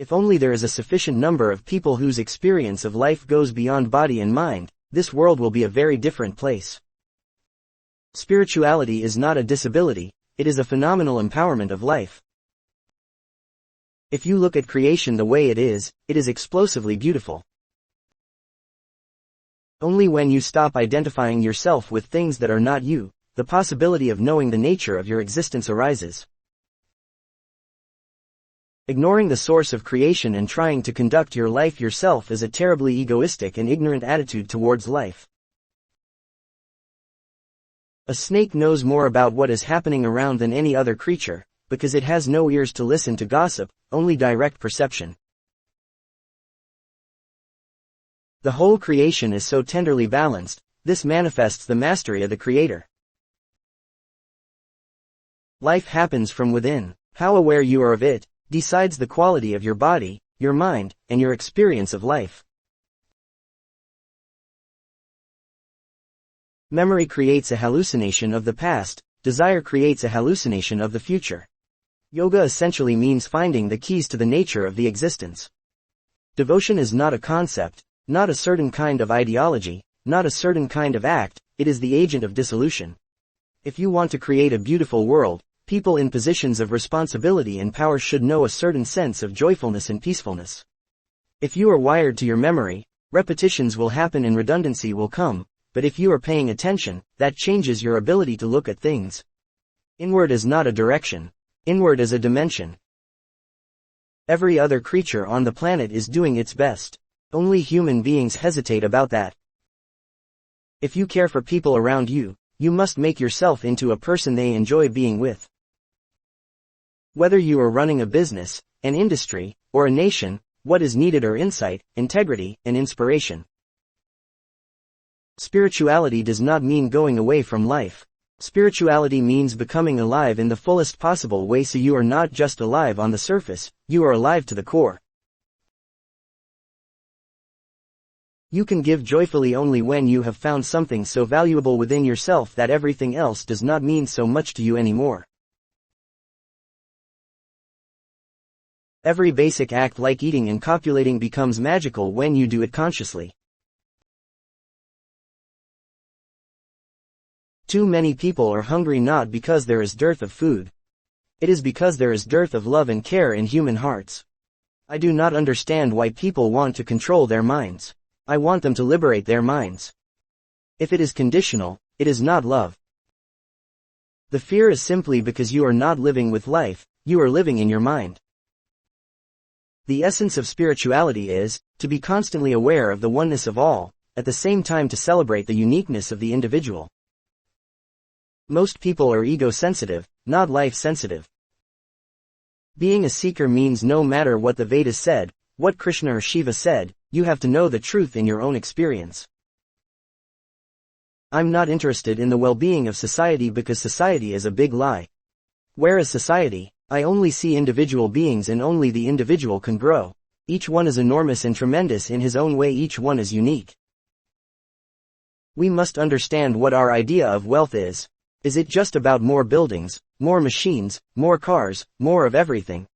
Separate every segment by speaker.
Speaker 1: If only there is a sufficient number of people whose experience of life goes beyond body and mind, this world will be a very different place. Spirituality is not a disability, it is a phenomenal empowerment of life. If you look at creation the way it is explosively beautiful. Only when you stop identifying yourself with things that are not you, the possibility of knowing the nature of your existence arises. Ignoring the source of creation and trying to conduct your life yourself is a terribly egoistic and ignorant attitude towards life. A snake knows more about what is happening around than any other creature, because it has no ears to listen to gossip, only direct perception. The whole creation is so tenderly balanced, this manifests the mastery of the Creator. Life happens from within. How aware you are of it decides the quality of your body, your mind, and your experience of life. Memory creates a hallucination of the past, desire creates a hallucination of the future. Yoga essentially means finding the keys to the nature of the existence. Devotion is not a concept, not a certain kind of ideology, not a certain kind of act, it is the agent of dissolution. If you want to create a beautiful world, people in positions of responsibility and power should know a certain sense of joyfulness and peacefulness. If you are wired to your memory, repetitions will happen and redundancy will come, but if you are paying attention, that changes your ability to look at things. Inward is not a direction. Inward is a dimension. Every other creature on the planet is doing its best. Only human beings hesitate about that. If you care for people around you, you must make yourself into a person they enjoy being with. Whether you are running a business, an industry, or a nation, what is needed are insight, integrity, and inspiration. Spirituality does not mean going away from life. Spirituality means becoming alive in the fullest possible way, so you are not just alive on the surface, you are alive to the core. You can give joyfully only when you have found something so valuable within yourself that everything else does not mean so much to you anymore. Every basic act like eating and copulating becomes magical when you do it consciously. Too many people are hungry not because there is dearth of food. It is because there is dearth of love and care in human hearts. I do not understand why people want to control their minds. I want them to liberate their minds. If it is conditional, it is not love. The fear is simply because you are not living with life, you are living in your mind. The essence of spirituality is to be constantly aware of the oneness of all, at the same time to celebrate the uniqueness of the individual. Most people are ego-sensitive, not life-sensitive. Being a seeker means no matter what the Vedas said, what Krishna or Shiva said, you have to know the truth in your own experience. I'm not interested in the well-being of society because society is a big lie. Where is society? I only see individual beings and only the individual can grow. Each one is enormous and tremendous in his own way, each one is unique. We must understand what our idea of wealth is. Is it just about more buildings, more machines, more cars, more of everything?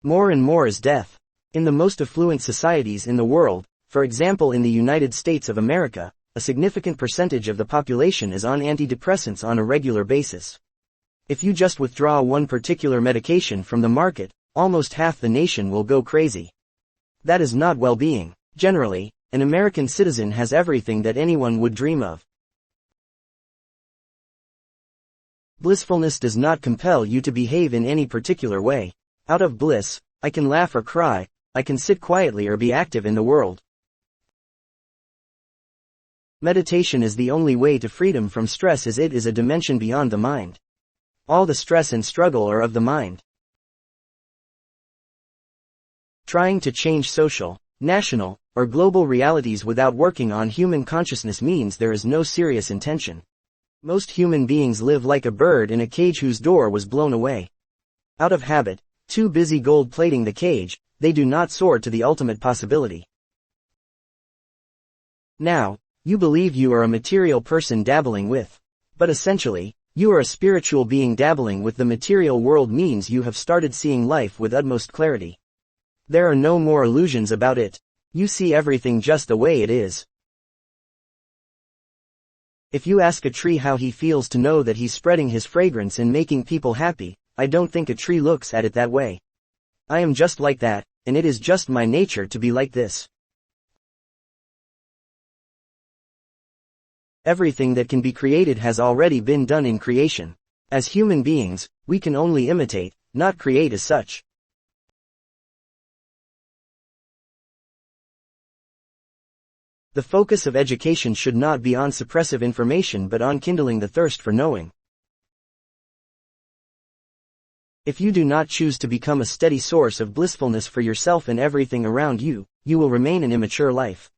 Speaker 1: More and more is death. In the most affluent societies in the world, for example in the United States of America, a significant percentage of the population is on antidepressants on a regular basis. If you just withdraw one particular medication from the market, almost half the nation will go crazy. That is not well-being. Generally, an American citizen has everything that anyone would dream of. Blissfulness does not compel you to behave in any particular way. Out of bliss, I can laugh or cry, I can sit quietly or be active in the world. Meditation is the only way to freedom from stress, as it is a dimension beyond the mind. All the stress and struggle are of the mind. Trying to change social, national, or global realities without working on human consciousness means there is no serious intention. Most human beings live like a bird in a cage whose door was blown away. Out of habit, too busy gold-plating the cage, they do not soar to the ultimate possibility. Now, you believe you are a material person dabbling with. But essentially, you are a spiritual being dabbling with the material world means you have started seeing life with utmost clarity. There are no more illusions about it. You see everything just the way it is. If you ask a tree how he feels to know that he's spreading his fragrance and making people happy, I don't think a tree looks at it that way. I am just like that, and it is just my nature to be like this. Everything that can be created has already been done in creation. As human beings, we can only imitate, not create as such. The focus of education should not be on suppressive information but on kindling the thirst for knowing. If you do not choose to become a steady source of blissfulness for yourself and everything around you, you will remain an immature life.